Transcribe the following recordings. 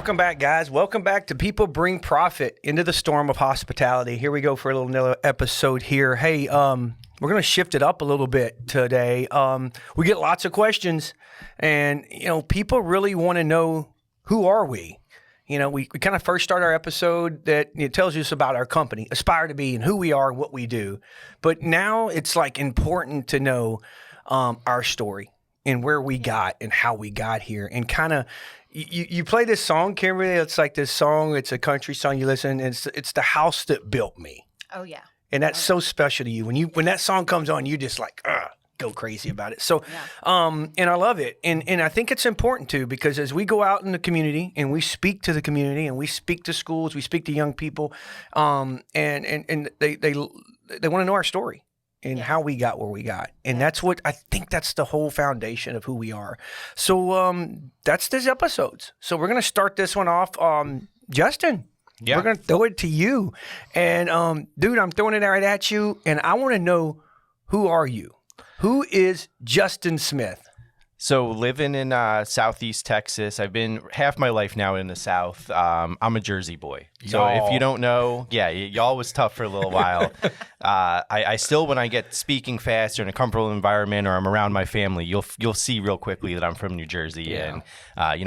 Welcome back, guys. Welcome back to People Bring Profit into the Storm of Hospitality. Here we go for a little episode here. Hey, we're going to shift it up a little bit today. We get lots of questions, and people really want to know, who are we? We kind of first start our episode that it tells us about our company, Aspire2B, and who we are, what we do. But now it's like important to know our story and where we got and how we got here, and kind of. You play this song, Kimberly. It's like this song. It's a country song. You listen. And it's the house that built me. Oh yeah. And that's so special to you. When that song comes on, you just like go crazy about it. So, and I love it. And I think it's important too, because as we go out in the community and we speak to the community and we speak to schools, we speak to young people, and they want to know our story. And how we got where we got. And that's what I think that's the whole foundation of who we are. So that's this episodes. So we're going to start this one off. Justin, we're going to throw it to you. And dude, I'm throwing it right at you. And I want to know, who are you? Who is Justin Smith? So living in Southeast Texas, I've been half my life now in the South. I'm a Jersey boy. So if you don't know, y'all was tough for a little while. I still, when I get speaking fast or in a comfortable environment or I'm around my family, you'll see real quickly that I'm from New Jersey. And,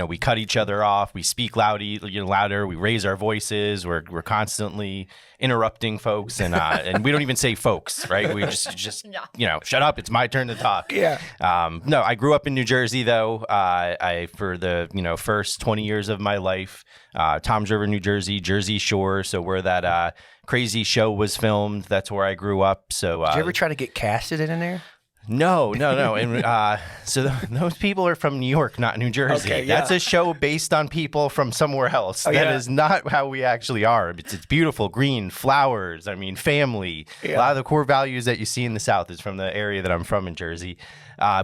we cut each other off. We speak louder. We raise our voices. We're constantly interrupting folks. And we don't even say folks, right? We just shut up. It's my turn to talk. Yeah. No, I grew up in New Jersey, though. I for the first 20 years of my life, Toms River, New Jersey, Jersey Shore. So where that crazy show was filmed, that's where I grew up. So did you ever try to get casted in there? No. And so those people are from New York, not New Jersey. Okay, yeah. That's a show based on people from somewhere else. That is not how we actually are. It's beautiful, green, flowers, family. A lot of the core values that you see in the South is from the area that I'm from in Jersey.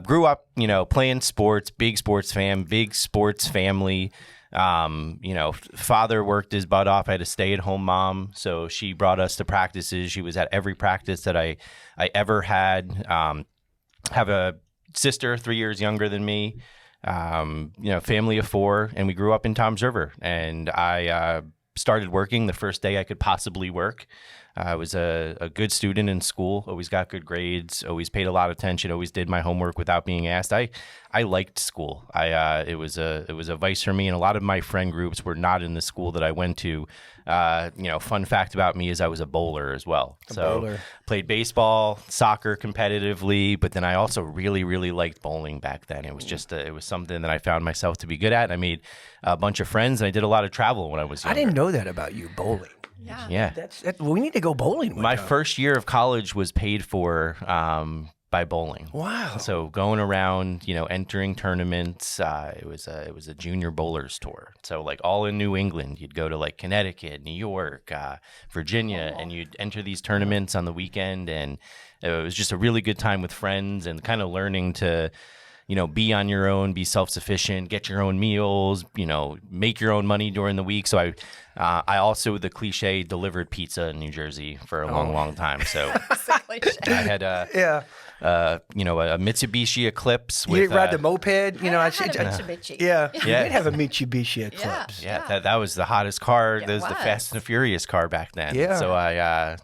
Grew up, playing sports, big sports fan, big sports family. Father worked his butt off. I had a stay-at-home mom, so she brought us to practices. She was at every practice that I ever had. Have a sister 3 years younger than me. Family of four, and we grew up in Toms River. And I started working the first day I could possibly work. I was a good student in school, always got good grades, always paid a lot of attention, always did my homework without being asked. I liked school. It was a vice for me, and a lot of my friend groups were not in the school that I went to. Fun fact about me is I was a bowler as well. Played baseball, soccer competitively, but then I also really, really liked bowling back then. It was just it was something that I found myself to be good at. I made a bunch of friends, and I did a lot of travel when I was younger. I didn't know that about you, bowling. Yeah. We need to go bowling. My first year of college was paid for by bowling. Wow. So going around, entering tournaments, it was a junior bowlers tour. So like all in New England, you'd go to like Connecticut, New York, Virginia, and you'd enter these tournaments on the weekend. And it was just a really good time with friends and kind of learning to be on your own, be self-sufficient, get your own meals, make your own money during the week. So I also, the cliche, delivered pizza in New Jersey for a long time. So I had a Mitsubishi Eclipse. You didn't ride the moped? I had a Mitsubishi. Yeah. You did have a Mitsubishi Eclipse. Yeah. That was the hottest car. That was the Fast and the Furious car back then. Yeah. So I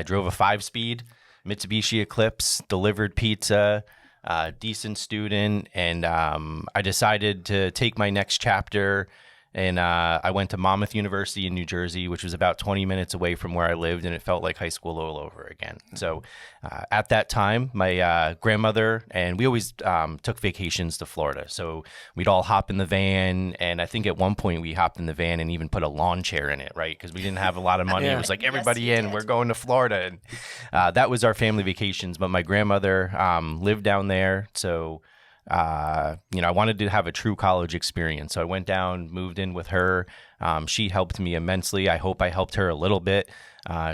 drove a 5-speed Mitsubishi Eclipse, delivered pizza. Decent student, and I decided to take my next chapter, and I went to Monmouth University in New Jersey, which was about 20 minutes away from where I lived, and it felt like high school all over again. So at that time, my grandmother, and we always took vacations to Florida, so we'd all hop in the van, and I think at one point we hopped in the van and even put a lawn chair in it, right? Because we didn't have a lot of money. It was like, everybody we're going to Florida, and that was our family vacations. But my grandmother lived down there, so I wanted to have a true college experience. So I went down, moved in with her. She helped me immensely. I hope I helped her a little bit.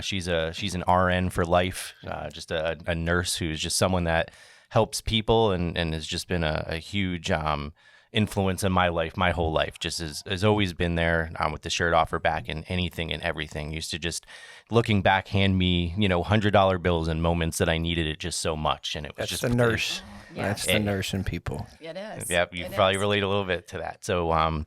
She's an RN for life, just a nurse who's just someone that helps people and has just been a huge influence in my life, my whole life. Just has always been there with the shirt off her back and anything and everything. Used to just, looking back, hand me, $100 bills in moments that I needed it just so much. And it was just the nurse. Yeah. That's the nurse in people. It is. Yeah, you probably relate a little bit to that. So,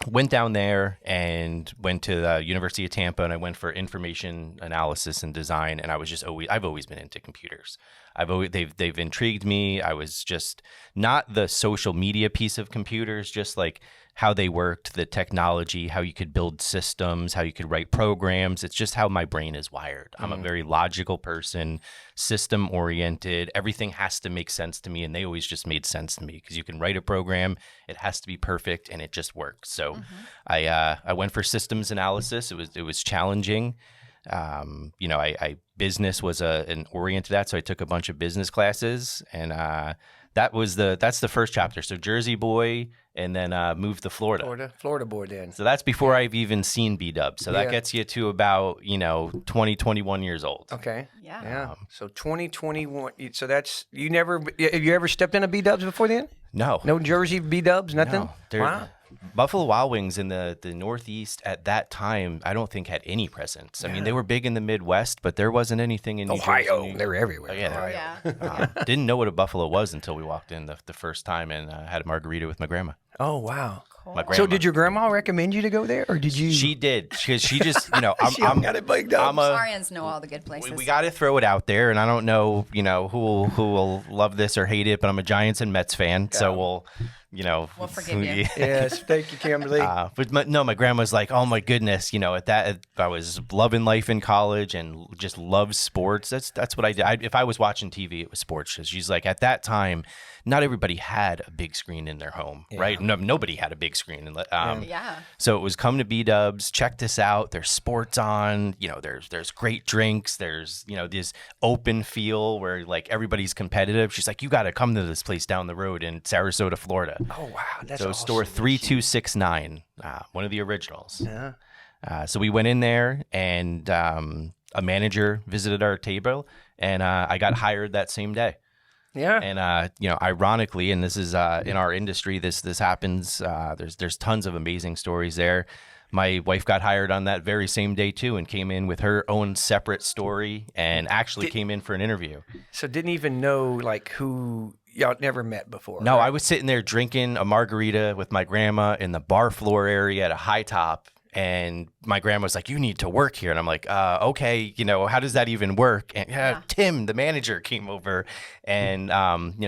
went down there and went to the University of Tampa, and I went for information analysis and design. And I was just I've always been into computers. They've intrigued me. I was just not the social media piece of computers, just like how they worked, the technology, how you could build systems, how you could write programs. It's just how my brain is wired. I'm a very logical person, system oriented. Everything has to make sense to me, and they always just made sense to me because you can write a program, it has to be perfect, and it just works. So I went for systems analysis. It was challenging. Business was an orient to that, so I took a bunch of business classes, and that's the first chapter. So Jersey boy, and then moved to Florida. Florida boy then. So that's before I've even seen B-Dub. So that gets you to about 20, 21 years old. Okay. Yeah. So 2021. So that's have you ever stepped in a B-Dubs before then? No. No Jersey B-Dubs, nothing? No. Wow. Buffalo Wild Wings in the Northeast at that time, I don't think had any presence. I mean, they were big in the Midwest, but there wasn't anything in New Ohio. Jersey. They were everywhere. Oh, yeah, Yeah. didn't know what a buffalo was until we walked in the first time and had a margarita with my grandma. Oh, wow. My grandma. So did your grandma recommend you to go there, or did you? She did, because she just, I'm got it bugged up. Florians know all the good places. We got to throw it out there, and I don't know, who will love this or hate it, but I'm a Giants and Mets fan, so we'll forgive you. Yes, thank you, Kimberly. My grandma's like, oh my goodness, I was loving life in college and just loved sports. That's what I did. If I was watching TV, it was sports. She's like, at that time, not everybody had a big screen in their home, right? No, nobody had a big screen. So it was come to B-Dubs, check this out. There's sports on, there's great drinks. There's, this open feel where like everybody's competitive. She's like, you got to come to this place down the road in Sarasota, Florida. Oh, wow. That's so awesome. store 3269, one of the originals. Yeah. So we went in there, and a manager visited our table, and I got hired that same day. Yeah. And ironically, and this is in our industry, this happens. There's tons of amazing stories there. My wife got hired on that very same day too, and came in with her own separate story, and actually came in for an interview. So didn't even know like who y'all never met before. No, right? I was sitting there drinking a margarita with my grandma in the bar floor area at a high top. And my grandma was like, you need to work here. And I'm like, okay, how does that even work? And Tim, the manager, came over and,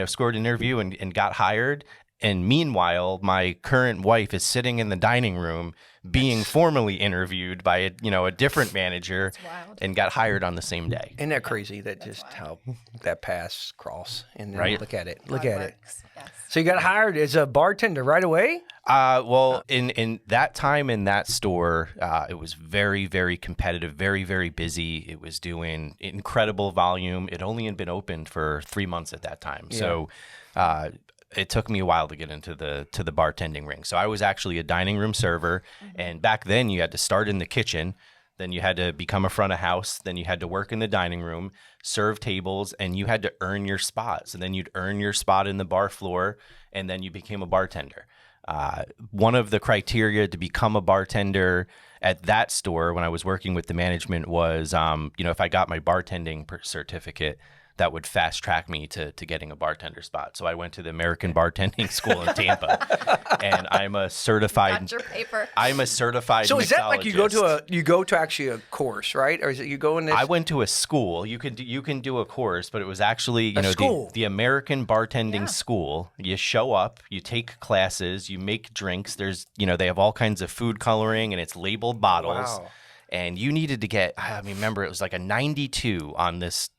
scored an interview and got hired. And meanwhile, my current wife is sitting in the dining room being formally interviewed by a different manager and got hired on the same day. Isn't that crazy? How that paths cross, and then Right. look at it. Yes. So you got hired as a bartender right away? In that time in that store, it was very, very competitive, very, very busy. It was doing incredible volume. It only had been opened for 3 months at that time. Yeah. So, it took me a while to get into the bartending ring. So I was actually a dining room server, and back then you had to start in the kitchen, then you had to become a front of house, then you had to work in the dining room, serve tables, and you had to earn your spots. And then you'd earn your spot in the bar floor, and then you became a bartender. One of the criteria to become a bartender at that store when I was working with the management was, if I got my bartending certificate, that would fast track me to getting a bartender spot. So I went to the American Bartending School in Tampa, and I'm a certified. Got your paper. I'm a certified. So is that like you go to actually a course, right? Or is it you go in this? I went to a school. You can do a course, but it was actually the American Bartending School. You show up, you take classes, you make drinks. There's they have all kinds of food coloring, and it's labeled bottles. Wow. And you needed to get. I remember it was like a 92 on this.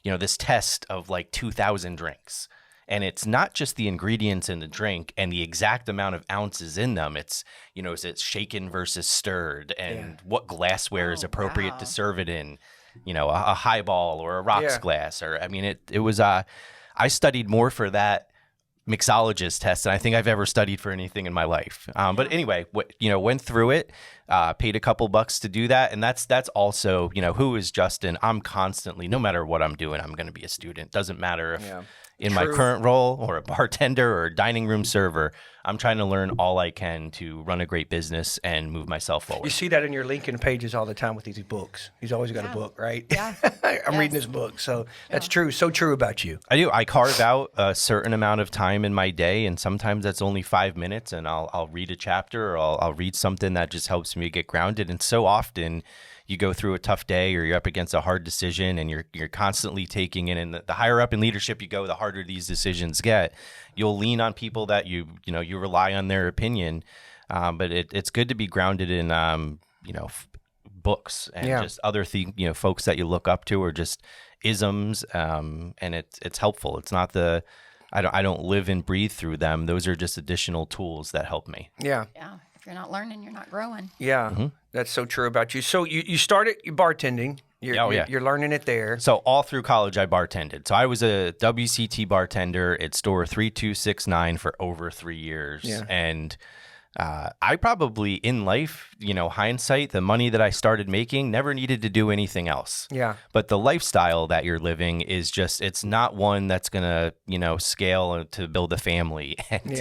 This test of like 2,000 drinks. And it's not just the ingredients in the drink and the exact amount of ounces in them. It's, is it shaken versus stirred, and what glassware is appropriate to serve it in, a highball or a rocks glass. Or, it was, I studied more for that mixologist test than I think I've ever studied for anything in my life. But anyway, went through it. paid a couple bucks to do that. And that's also, who is Justin? I'm constantly, no matter what I'm doing, I'm going to be a student. Doesn't matter if in my current role or a bartender or a dining room server, I'm trying to learn all I can to run a great business and move myself forward. You see that in your LinkedIn pages all the time with these books. He's always got a book, right? Yeah. I'm reading his book. So that's true. So true about you. I do. I carve out a certain amount of time in my day, and sometimes that's only 5 minutes, and I'll read a chapter or I'll read something that just helps me get grounded. And so often you go through a tough day or you're up against a hard decision and you're constantly taking in, and the higher up in leadership you go, the harder these decisions get. You'll lean on people that you rely on their opinion, but it's good to be grounded in books and just other folks that you look up to, or just isms, and it's helpful. It's not I don't live and breathe through them. Those are just additional tools that help me. Yeah. If you're not learning, you're not growing. Yeah, that's so true about you. So you started bartending. You're learning it there. So all through college, I bartended. So I was a WCT bartender at store 3269 for over 3 years. Yeah. And I probably, in life, hindsight, the money that I started making never needed to do anything else. Yeah. But the lifestyle that you're living is just, it's not one that's going to, scale to build a family. And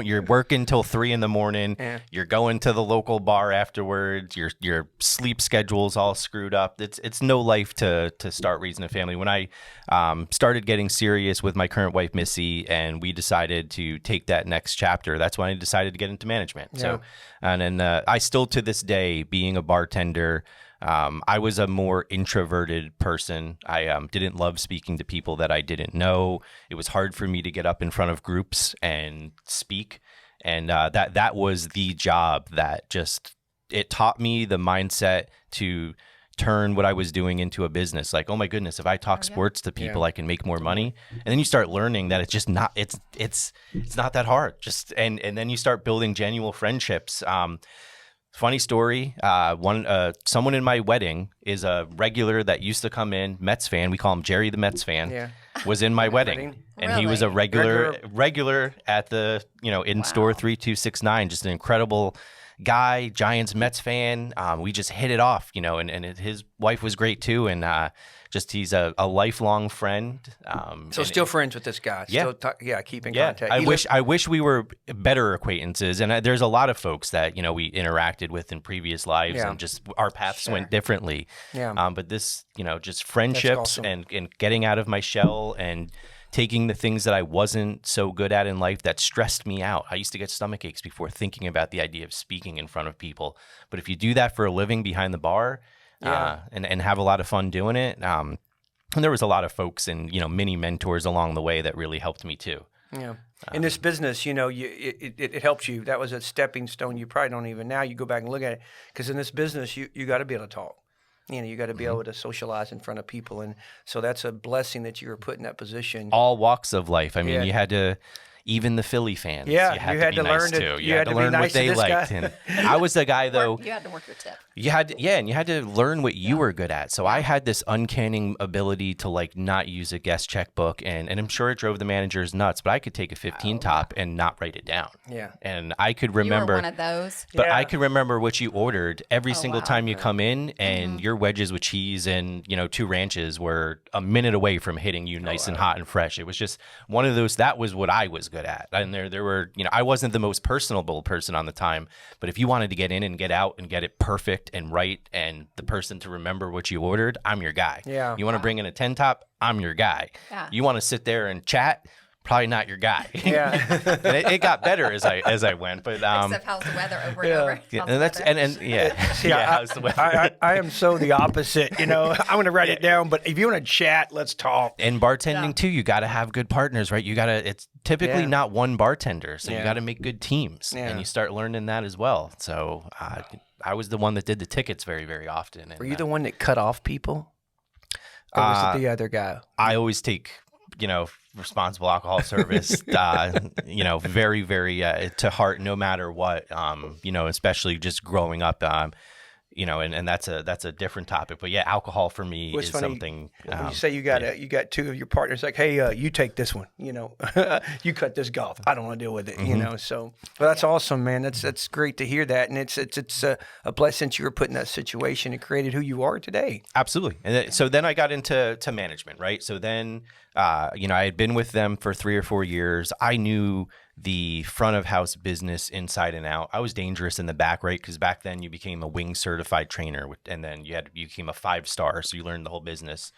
you're working till 3 a.m. Yeah. You're going to the local bar afterwards. Your sleep schedule's all screwed up. It's no life to start raising a family. When I started getting serious with my current wife, Missy, and we decided to take that next chapter, that's when I decided to get into management. Yeah. So, and then I still to this day, being a bartender, I was a more introverted person. I didn't love speaking to people that I didn't know. It was hard for me to get up in front of groups and speak. And that was the job that it taught me the mindset to turn what I was doing into a business. Like, oh my goodness, if I talk sports to people, I can make more money. And then you start learning that it's just not, it's not that hard. And then you start building genuine friendships. Funny story. Someone in my wedding is a regular that used to come in, Mets fan. We call him Jerry the Mets fan. Was in my wedding. And he was a regular at the, in store 3269, just an incredible guy, Giants, Mets fan. We just hit it off, and his wife was great too. And he's a lifelong friend. Still friends with this guy. Yeah. Keep in contact. I wish we were better acquaintances. And there's a lot of folks that, we interacted with in previous lives and just our paths went differently. Yeah. But this, just friendships and getting out of my shell and taking the things that I wasn't so good at in life that stressed me out. I used to get stomach aches before thinking about the idea of speaking in front of people. But if you do that for a living behind the bar and have a lot of fun doing it, and there was a lot of folks and, mini mentors along the way that really helped me too. Yeah. In this business, it helps you. That was a stepping stone. You probably don't even now. You go back and look at it, because in this business, you got to be able to talk. You got to be able to socialize in front of people. And so that's a blessing that you were put in that position. All walks of life. I mean, you had to, even the Philly fans, you had to learn to, you had to learn what they liked. And I was the guy, though. You had to work your tip. And you had to learn what you were good at. So I had this uncanny ability to not use a guest checkbook, and I'm sure it drove the managers nuts, but I could take a 15 top and not write it down. Yeah. And I could remember. You were one of those. But I could remember what you ordered every single time you come in, and your wedges with cheese and 2 ranches were a minute away from hitting you nice and hot and fresh. It was just one of those. That was what I was good at. And there were, I wasn't the most personable person on the time, but if you wanted to get in and get out and get it perfect and right, and the person to remember what you ordered, I'm your guy. Yeah. You want to bring in a 10 top, I'm your guy. Yeah. You want to sit there and chat, probably not your guy. Yeah. And it got better as I went, but except how's the weather over and over. Yeah. And that's how's the weather. I am so the opposite. I'm going to write it down, but if you want to chat, let's talk. And bartending too, you got to have good partners, right? It's typically not one bartender, so you got to make good teams, and you start learning that as well. So I was the one that did the tickets very, very often. And, were you the one that cut off people? Or was it the other guy? I always take, responsible alcohol service, very, very to heart, no matter what, especially just growing up. you know, and that's a different topic. But yeah, alcohol for me What's is funny, something. when you say you got two of your partners, like, hey, you take this one, you know, you cut this golf. I don't want to deal with it, you know. So, but that's awesome, man. That's great to hear that, and it's a blessing you were put in that situation and created who you are today. Absolutely. And so then I got into management, right? So then, you know, I had been with them for 3 or 4 years. I knew the front of house business inside and out. I was dangerous in the back, right? Because back then you became a wing certified trainer, and then you became a 5-star, so you learned the whole business.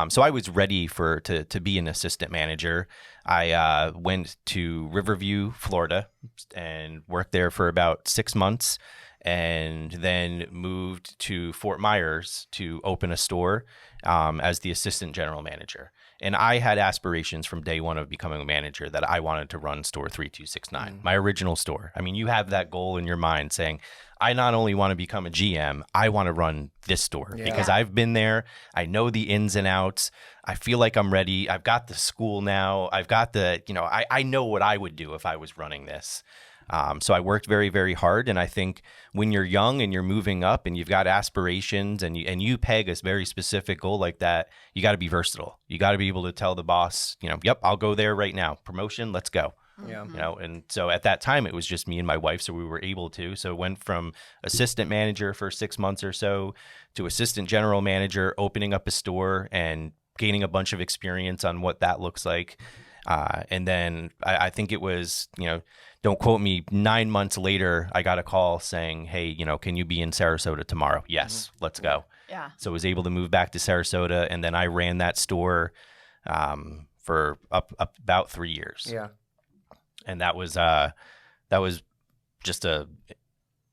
So I was ready to be an assistant manager. I went to Riverview, Florida, and worked there for about 6 months, and then moved to Fort Myers to open a store as the assistant general manager. And I had aspirations from day one of becoming a manager that I wanted to run store 3269, my original store. I mean, you have that goal in your mind saying, I not only want to become a GM, I want to run this store because I've been there. I know the ins and outs. I feel like I'm ready. I've got the school now. I've got I know what I would do if I was running this. So I worked very, very hard. And I think when you're young and you're moving up and you've got aspirations and you peg a very specific goal like that, you got to be versatile. You got to be able to tell the boss, you know, yep, I'll go there right now. Promotion, let's go. Yeah. You know, and so at that time it was just me and my wife, so we were able to. So it went from assistant manager for 6 months or so to assistant general manager, opening up a store and gaining a bunch of experience on what that looks like. And then I think it was, you know, don't quote me, 9 months later, I got a call saying, hey, you know, can you be in Sarasota tomorrow? Yes, let's go. Yeah. So I was able to move back to Sarasota, and then I ran that store for up about 3 years. Yeah. And that was just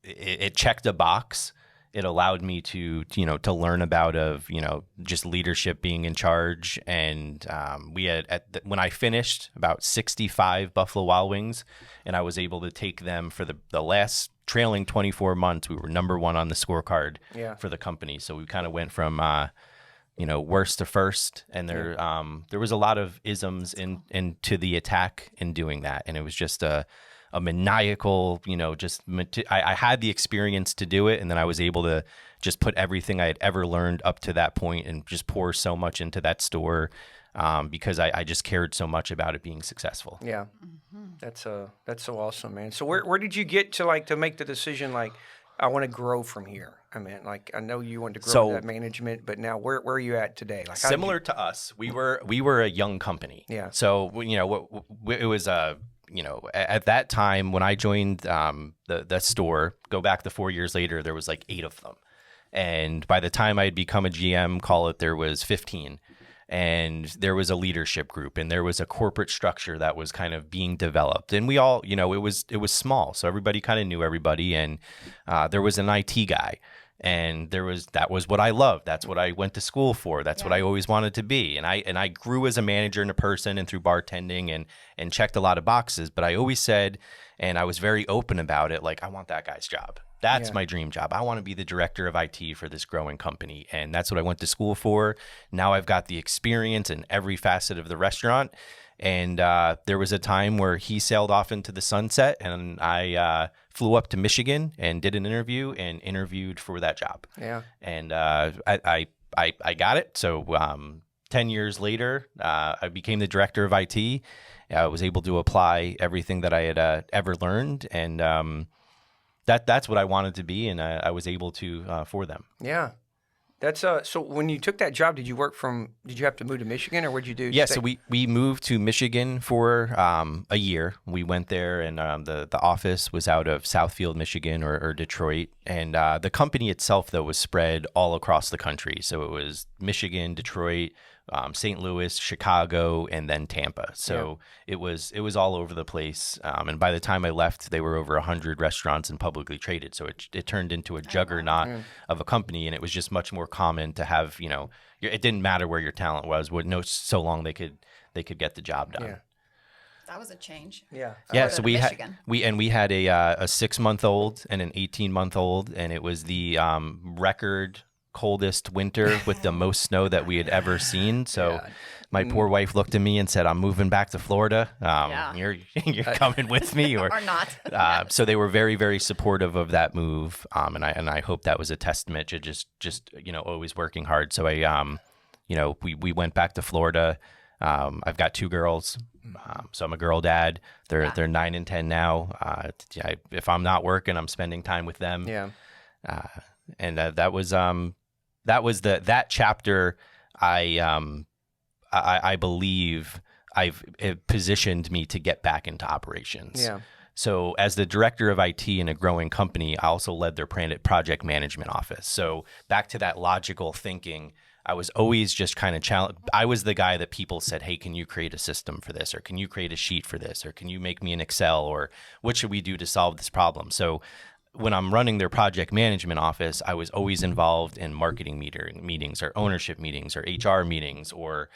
it checked a box. It allowed me to learn about just leadership, being in charge. And we had, when I finished, about 65 Buffalo Wild Wings, and I was able to take them for the last trailing 24 months. We were number one on the scorecard for the company. So we kind of went from, worst to first. And there was a lot of isms into the attack in doing that. And it was just a maniacal, I had the experience to do it. And then I was able to just put everything I had ever learned up to that point and just pour so much into that store because I just cared so much about it being successful. Yeah. That's so awesome, man. So where did you get to make the decision, I want to grow from here? I mean, I know you wanted to grow that management, but now where are you at today? Similar to us, we were a young company. Yeah. So, it was at that time when I joined the store, go back to 4 years later, there was 8 of them. And by the time I had become a GM, there was 15. And there was a leadership group and there was a corporate structure that was kind of being developed. And we all, it was small. So everybody kind of knew everybody. And there was an IT guy. And that was what I loved. That's what I went to school for. That's what I always wanted to be. And I grew as a manager and a person and through bartending and checked a lot of boxes. But I always said, and I was very open about it, I want that guy's job. That's my dream job. I want to be the director of IT for this growing company. And that's what I went to school for. Now I've got the experience in every facet of the restaurant. And there was a time where he sailed off into the sunset and I flew up to Michigan and did an interview and interviewed for that job. Yeah. And I got it. So 10 years later, I became the director of IT. I was able to apply everything that I had ever learned. And that's what I wanted to be. And I was able to for them. Yeah. That's so when you took that job, did you have to move to Michigan or what'd you do? Yeah, so we moved to Michigan for a year. We went there and the office was out of Southfield, Michigan or Detroit. And the company itself, though, was spread all across the country. So it was Michigan, Detroit, St. Louis, Chicago, and then Tampa. So it was all over the place. And by the time I left, they were over 100 restaurants and publicly traded. So it turned into a juggernaut of a company, and it was just much more common to have, it didn't matter where your talent was, so long they could get the job done. Yeah. That was a change. Yeah. Yeah. So we had a 6-month-old and an 18-month-old, and it was the record coldest winter with the most snow that we had ever seen. So Yeah. my poor wife looked at me and said, I'm moving back to Florida. Yeah. You're coming with me or not. so they were very, very supportive of that move. And I hope that was a testament to just, always working hard. So we went back to Florida. I've got 2 girls. So I'm a girl dad. They're 9 and 10 now. If I'm not working, I'm spending time with them. Yeah. And that was that chapter. I believe it positioned me to get back into operations. Yeah. So as the director of IT in a growing company, I also led their project management office. So back to that logical thinking, I was always just kind of challenged. I was the guy that people said, hey, can you create a system for this? Or can you create a sheet for this? Or can you make me an Excel? Or what should we do to solve this problem? So when I'm running their project management office, I was always involved in marketing meetings or ownership meetings or HR meetings or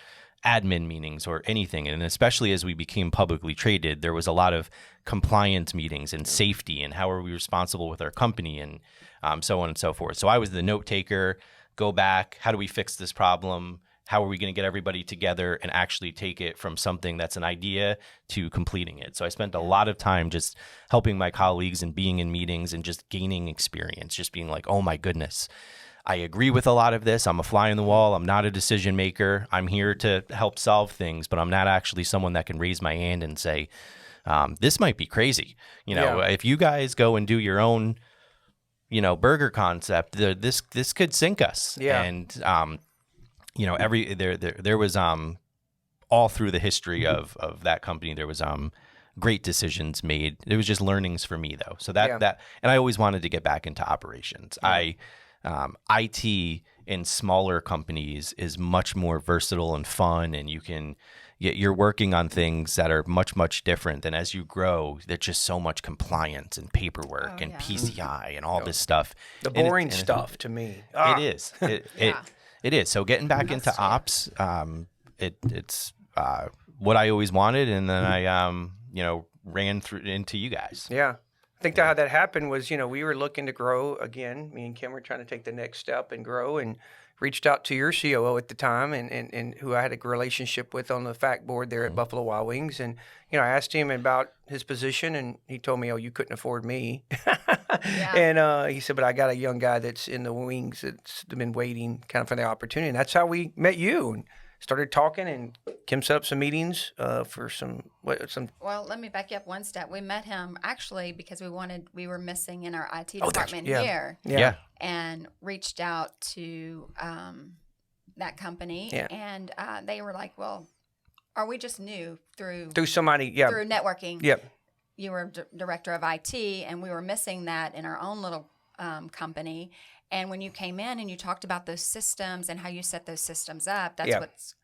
admin meetings or anything. And especially as we became publicly traded, there was a lot of compliance meetings and safety and how are we responsible with our company and so on and so forth. So I was the note taker, go back, how do we fix this problem? How are we going to get everybody together and actually take it from something that's an idea to completing it? So I spent a lot of time just helping my colleagues and being in meetings and just gaining experience, just being like, oh my goodness, I agree with a lot of this. I'm a fly on the wall. I'm not a decision maker. I'm here to help solve things, but I'm not actually someone that can raise my hand and say, this might be crazy. If you guys go and do your own, burger concept, this could sink us. Yeah. And, there was all through the history of that company, there was great decisions made. It was just learnings for me though. So and I always wanted to get back into operations. Yeah. IT in smaller companies is much more versatile and fun, and you're working on things that are much, much different. And as you grow, there's just so much compliance and paperwork and PCI and all this stuff. The boring stuff to me. It is. It is. So getting back into ops, it's what I always wanted, and then I ran through into you guys. Yeah. I think how that happened was, we were looking to grow again. Me and Kim were trying to take the next step and grow, and reached out to your COO at the time and who I had a relationship with on the fact board there at Buffalo Wild Wings. And, I asked him about his position, and he told me, oh, you couldn't afford me. And he said, but I got a young guy that's in the wings that's been waiting kind of for the opportunity. And that's how we met you and started talking, and Kim set up some meetings for some. Well, let me back you up one step. We met him actually because we were missing in our IT department here. Yeah. And reached out to that company, and they were like, well, are we just new through somebody, through networking? Yep. You were director of IT, and we were missing that in our own little company. And when you came in and you talked about those systems and how you set those systems up, that's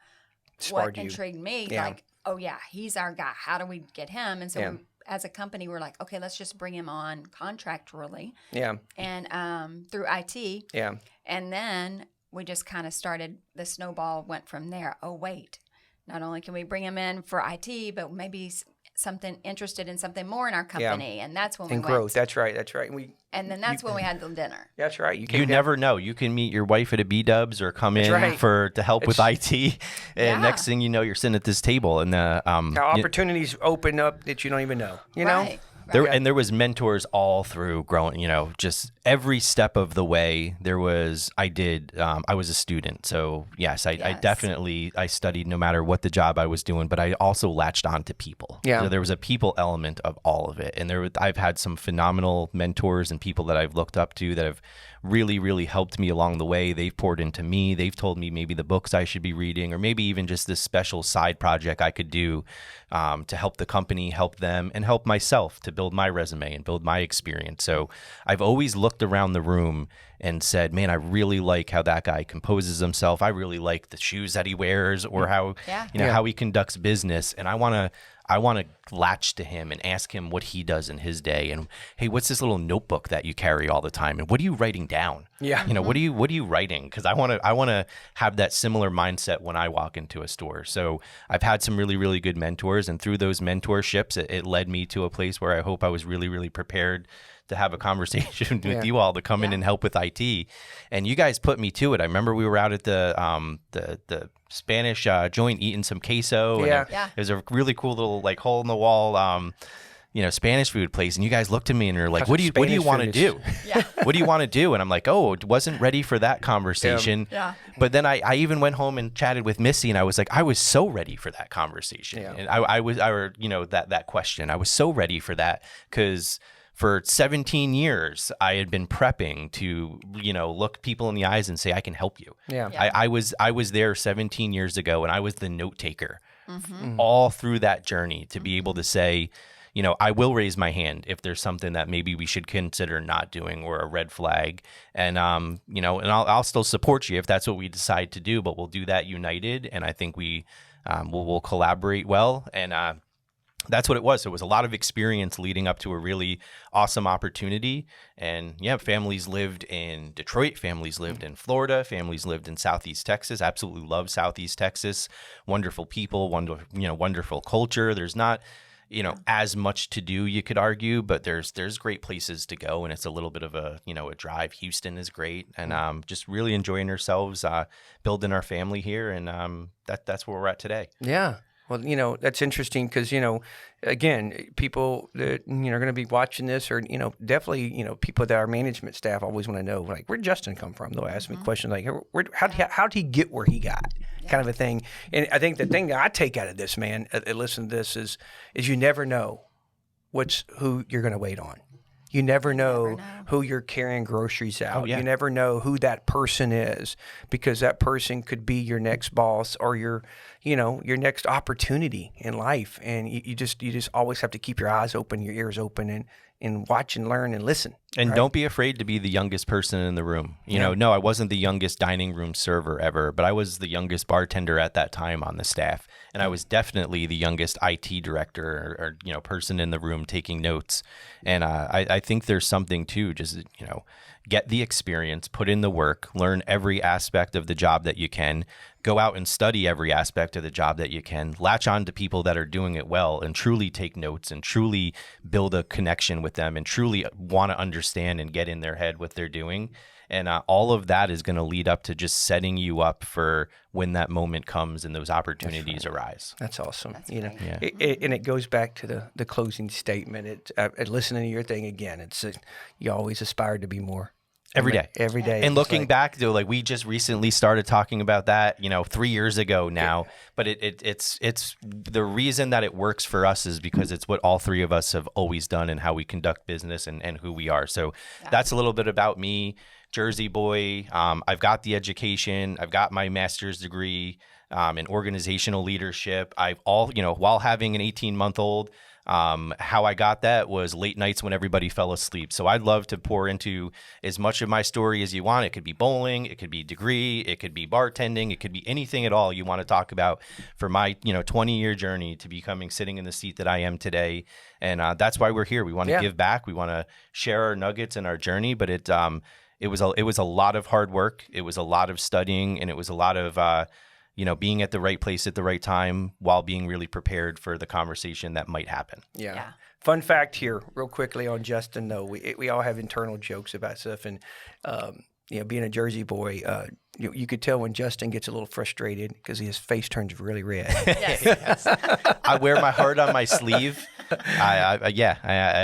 what intrigued me. Yeah. Like, oh yeah, he's our guy. How do we get him? And so as a company, we're like, okay, let's just bring him on contractually. Yeah. And through IT. Yeah. And then we just kind of started, the snowball went from there. Oh, wait, not only can we bring him in for IT, but maybe something interested in something more in our company. Yeah. And that's when we went. Growth. That's right. And then that's when we had the dinner. That's right. You never know. You can meet your wife at a B-dubs or come in to help with IT. And next thing you know, you're sitting at this table. And opportunities open up that you don't even know. You know? There was mentors all through growing, just every step of the way. I was a student. So yes, I definitely, I studied no matter what the job I was doing, but I also latched on to people. Yeah. So there was a people element of all of it. And I've had some phenomenal mentors and people that I've looked up to that have really, really helped me along the way. They've poured into me. They've told me maybe the books I should be reading, or maybe even just this special side project I could do to help the company, help them, and help myself to build my resume and build my experience. So I've always looked around the room and said, man, I really like how that guy composes himself. I really like the shoes that he wears, or how how he conducts business. And I want to latch to him and ask him what he does in his day. And hey, what's this little notebook that you carry all the time? And what are you writing down? Yeah. What are you writing? Because I want to have that similar mindset when I walk into a store. So I've had some really, really good mentors, and through those mentorships, it led me to a place where I hope I was really, really prepared to have a conversation with you all to come in and help with IT. And you guys put me to it. I remember we were out at the Spanish joint eating some queso. And it was a really cool little like hole in the wall Spanish food place, and you guys looked at me and were like, what do you want to do? What do you want to do? And I'm like, wasn't ready for that conversation. But then I even went home and chatted with Missy, and I was like, I was so ready for that conversation. And that question, I was so ready for that, because for 17 years, I had been prepping to, look people in the eyes and say, I can help you. I was there 17 years ago, and I was the note taker all through that journey to be able to say, I will raise my hand if there's something that maybe we should consider not doing or a red flag. And, and I'll still support you if that's what we decide to do, but we'll do that united. And I think we'll collaborate well. And, that's what it was. So it was a lot of experience leading up to a really awesome opportunity. And families lived in Detroit, families lived in Florida, families lived in Southeast Texas. Absolutely love Southeast Texas. Wonderful people, wonderful culture. There's not as much to do, you could argue, but there's great places to go, and it's a little bit of a drive. Houston is great, and just really enjoying ourselves, building our family here, and that's where we're at today. Yeah. Well, that's interesting because, again, people that, are going to be watching this, or, definitely, people that our management staff always want to know, like, where'd Justin come from? They'll ask me questions like, how'd he get where he got? Kind of a thing. And I think the thing that I take out of this, man, listen to this, is you never know who you're going to wait on. You never know who you're carrying groceries out. You never know who that person is, because that person could be your next boss or your next opportunity in life. And you just always have to keep your eyes open, your ears open, and watch and learn and listen. And don't be afraid to be the youngest person in the room. No, I wasn't the youngest dining room server ever, but I was the youngest bartender at that time on the staff. And I was definitely the youngest IT director or person in the room taking notes. And I think there's something too, just, get the experience, put in the work, learn every aspect of the job that you can, go out and study every aspect of the job that you can, latch on to people that are doing it well, and truly take notes and truly build a connection with them and truly want to understand and get in their head what they're doing. And all of that is going to lead up to just setting you up for when that moment comes and those opportunities arise. That's awesome. And it goes back to the closing statement. Listening to your thing again, it's you always aspire to be more. Every day. And looking back, though, like we just recently started talking about that, 3 years ago now. But it's the reason that it works for us is because it's what all three of us have always done and how we conduct business and who we are. So that's a little bit about me. Jersey boy. I've got the education. I've got my master's degree in organizational leadership. While having an 18-month-old, how I got that was late nights when everybody fell asleep. So I'd love to pour into as much of my story as you want. It could be bowling, it could be degree, it could be bartending, it could be anything at all you want to talk about for my 20-year journey to becoming sitting in the seat that I am today. And that's why we're here. We want to give back. We want to share our nuggets and our journey. But it was a lot of hard work. It was a lot of studying, and it was a lot of being at the right place at the right time while being really prepared for the conversation that might happen. Yeah. Fun fact here, real quickly on Justin, though. We all have internal jokes about stuff, and being a Jersey boy, you could tell when Justin gets a little frustrated because his face turns really red. Yes. I wear my heart on my sleeve. I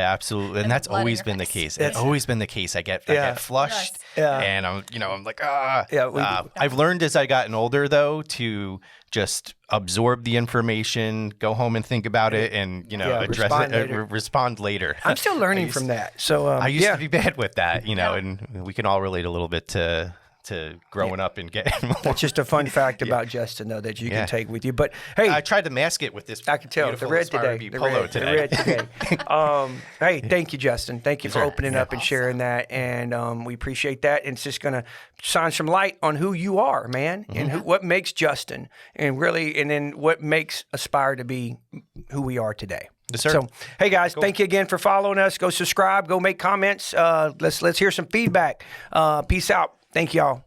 absolutely, and that's always been the case. It's always been the case. I get flushed, and I'm like, I've learned as I gotten older, though, to just absorb the information, go home and think about it, and respond later. I'm still learning from that. So I used to be bad with that, and we can all relate a little bit to growing up and getting more. That's just a fun fact about Justin, though, that you can take with you. But hey, I tried to mask it with this. I can tell the red today. The red today. Hey, thank you, Justin. Thank you for opening up and sharing that, and we appreciate that. And it's just gonna shine some light on who you are, man, and what makes Justin, and then what makes Aspire to be who we are today. Yes, sir. So, hey guys, thank you again for following us. Go subscribe. Go make comments. Let's hear some feedback. Peace out. Thank y'all.